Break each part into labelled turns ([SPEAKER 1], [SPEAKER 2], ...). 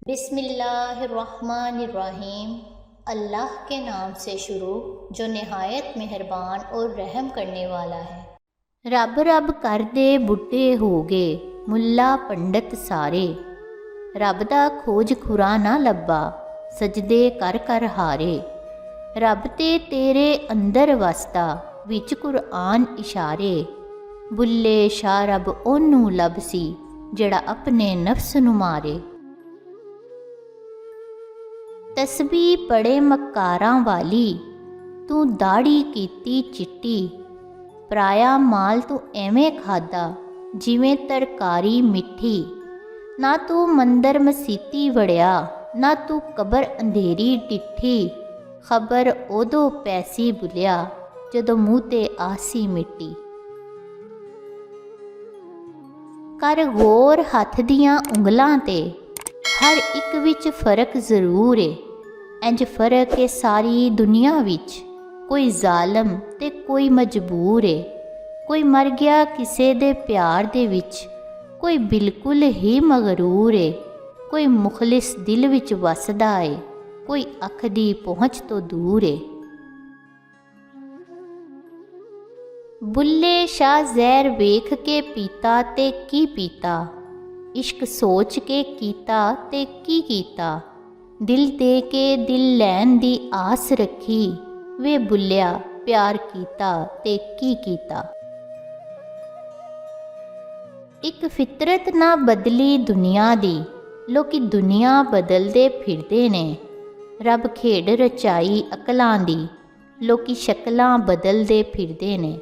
[SPEAKER 1] बिस्मिल्लाहिर्रहमानिर्रहीम। अल्लाह के नाम से शुरू जो नहायत मेहरबान और रहम करने वाला है। रब रब करदे बुढ़े हो गए मुल्ला पंडित सारे, रब दा खोज खुरा ना लब्बा सजदे कर कर हारे। रब ते तेरे अंदर वसदा विच कुरआन इशारे, बुल्ले शाह रब ओनू लभसी जड़ा अपने नफ्स नू मारे। तस्बीह पड़े मकारां वाली तू दाड़ी कीती चिट्टी, पराया माल तू एवें खादा जिवें तरकारी मिठी। ना तू मंदर मसीती वड़िया ना तू कबर अंधेरी डिठी, खबर उदों पैसी बुलिया जदों मूँह ते आसी मिट्टी। कर गौर हथ दियां उंगलां ते हर एक विच फर्क जरूर है। इंज फर्क है सारी दुनिया विच, कोई जालम ते कोई मजबूर है। कोई मर गया किसे दे प्यार दे विच, कोई बिल्कुल ही मगरूर है। कोई मुखलिस दिल विच वसदा है, कोई अख दी पहुँच तो दूर है। बुल्ले शाह जहर वेख के पीता ते की पीता, इश्क सोच के कीता ते की कीता। दिल दे के दिल लैन दी आस रखी, वे बुल्लिया प्यार कीता ते की कीता। एक फितरत ना बदली दुनिया दी, लोकी दुनिया बदलदे फिरदे ने। रब खेड रचाई अकलां दी, लोकी शक्लां बदलदे फिरदे ने।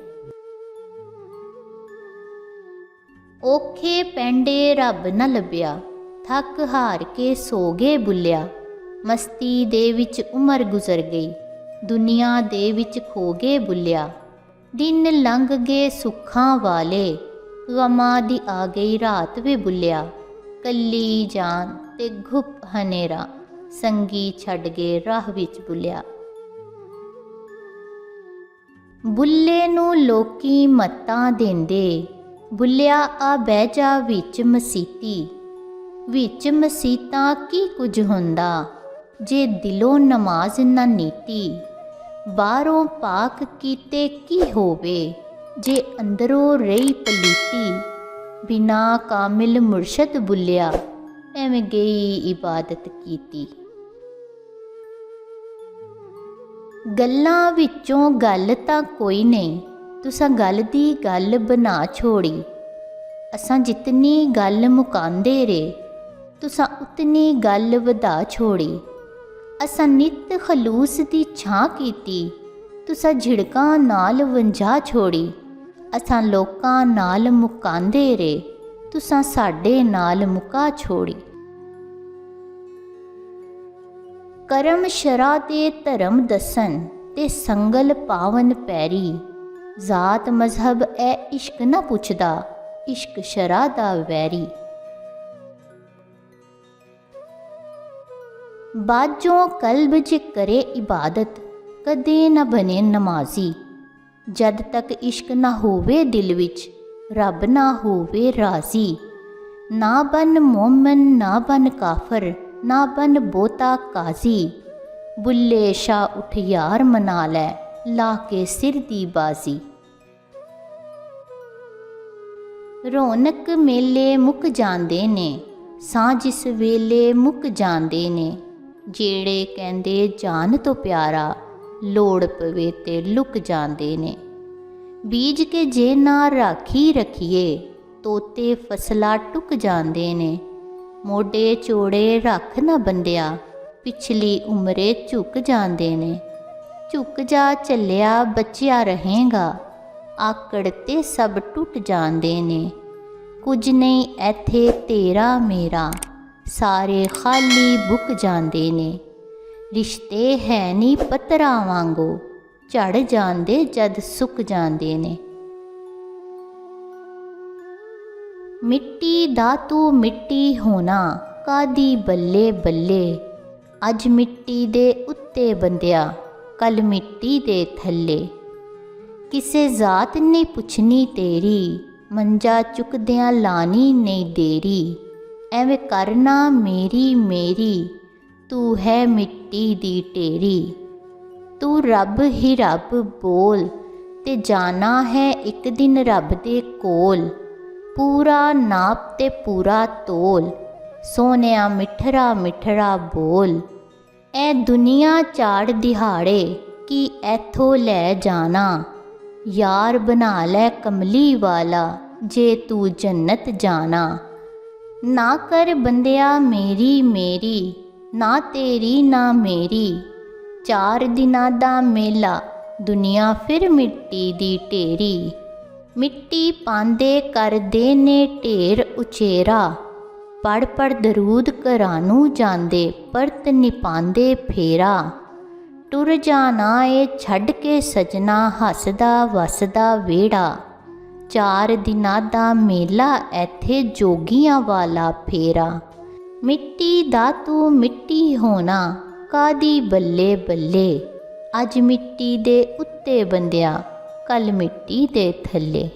[SPEAKER 1] औखे पैंडे रब न लभ्या, थक हार के सो गए बुल्लिया। मस्ती दे विच उमर गुजर गई, दुनिया दे विच खो गए बुल्लिया। दिन लंघ गए सुखां वाले, गमां दी आ गई रात वे बुल्लिया। कल्ली जान ते घुप हनेरा, संगी छड़ गए राह विच बुल्लिया। बुल्ले नू लोकी मत्तां देंदे, बुल्लिया आ बह जा विच मसीती। विच मसीतां की कुछ हुंदा, जे दिलों नमाज ना नीती। बाहरों पाक कीते की होवे, जे अंदरों रही पलीती। बिना कामिल मुर्शद बुल्लिया, एवें गई इबादत कीती। गल्लां विचों गल तां कोई नहीं, तुसां गल दी गल बना छोड़ी। असां जितनी गल मुकांदे रे, तुसां उतनी गल वधा छोड़ी। असां नित खलूस दी छां कीती, तुसां झिड़कां नाल वंजा छोड़ी। असां लोकां नाल मुकांदे रे, तुसां साडे नाल मुका छोड़ी। करम शरा ते धर्म दसन ते संगल पावन पैरी। जात मजहब ए इश्क न पुछदा, इश्क शरा दा वैरी। बाजों कल्ब च करे इबादत, कदे न बने नमाजी। जद तक इश्क ना होवे दिल विच, रब ना होवे राजी। ना बन मोमन ना बन काफर, ना बन बोता काजी। बुल्ले शाह उठ यार मना लै, ला के सिर दी बाजी। रौनक मेले मुक जांदे ने, सां जिस वेले मुक जांदे ने। जेड़े कहंदे जान तो प्यारा, लोड़ पवे ते लुक जांदे ने। बीज के जे ना राखी रखिए, तोते फसला टुक जांदे ने। मोडे चोड़े रख ना बंदिया, पिछली उमरे झुक जांदे ने। झुक जा चलिया बचिया रहेगा, आकड़ ते सब टुट जांदे ने। कुछ नहीं ऐथे तेरा मेरा, सारे खाली बुक जांदे ने। रिश्ते है नी पत्तरा वांगो, झड़ जांदे जद सुक जांदे ने। मिट्टी दा तू मिट्टी होना, कादी बल्ले बल्ले। अज मिट्टी दे उत्ते बंदिया, कल मिट्टी दे थल्ले। किसे जात ने पुछनी तेरी, मंजा चुकदियां लानी नहीं देरी। ਐਵੇਂ ਕਰਨਾ ਮੇਰੀ ਮੇਰੀ, ਤੂੰ ਹੈ ਮਿੱਟੀ ਦੀ ਢੇਰੀ। ਤੂੰ ਰੱਬ ਹੀ ਰੱਬ ਬੋਲ, ਤੇ ਜਾਣਾ ਹੈ ਇੱਕ ਦਿਨ ਰੱਬ ਦੇ ਕੋਲ। ਪੂਰਾ ਨਾਪ ਤੇ ਪੂਰਾ ਤੋਲ, ਸੋਹਣਿਆ ਮਿੱਠੜਾ ਮਿੱਠੜਾ ਬੋਲ। ਐ ਦੁਨੀਆ ਝਾੜ ਦਿਹਾੜੇ, ਕੀ ਐਥੋਂ ਲੈ ਜਾਣਾ। ਯਾਰ ਬਣਾ ਲੈ ਕਮਲੀ ਵਾਲਾ, ਜੇ ਤੂੰ ਜੰਨਤ ਜਾਣਾ। ਨਾ ਕਰ ਬੰਦਿਆ ਮੇਰੀ ਮੇਰੀ, ਨਾ ਤੇਰੀ ਨਾ ਮੇਰੀ। 4 ਦਿਨਾਂ ਦਾ ਮੇਲਾ, ਦੁਨੀਆ ਫਿਰ ਮਿੱਟੀ ਦੀ ਢੇਰੀ। ਮਿੱਟੀ ਪਾਂਦੇ ਕਰਦੇ ਨੇ ਢੇਰ ਉਚੇਰਾ, ਪੜ ਪੜ ਦਰੂਦ ਘਰਾਂ ਨੂੰ ਜਾਂਦੇ, ਪਰਤ ਨੀ ਪਾਂਦੇ ਫੇਰਾ। ਟੁਰ ਜਾਣਾ ਏ ਛੱਡ ਕੇ ਸਜਣਾ, ਹੱਸਦਾ ਵਸਦਾ ਵਿਹੜਾ। 4 ਦਿਨਾਂ ਦਾ ਮੇਲਾ, ਇੱਥੇ ਜੋਗੀਆਂ ਵਾਲਾ ਫੇਰਾ। ਮਿੱਟੀ ਦਾ ਤੂੰ ਮਿੱਟੀ ਹੋਣਾ, ਕਾਦੀ ਬੱਲੇ ਬੱਲੇ। ਅੱਜ ਮਿੱਟੀ ਦੇ ਉੱਤੇ ਬੰਦਿਆ, ਕੱਲ ਮਿੱਟੀ ਦੇ ਥੱਲੇ।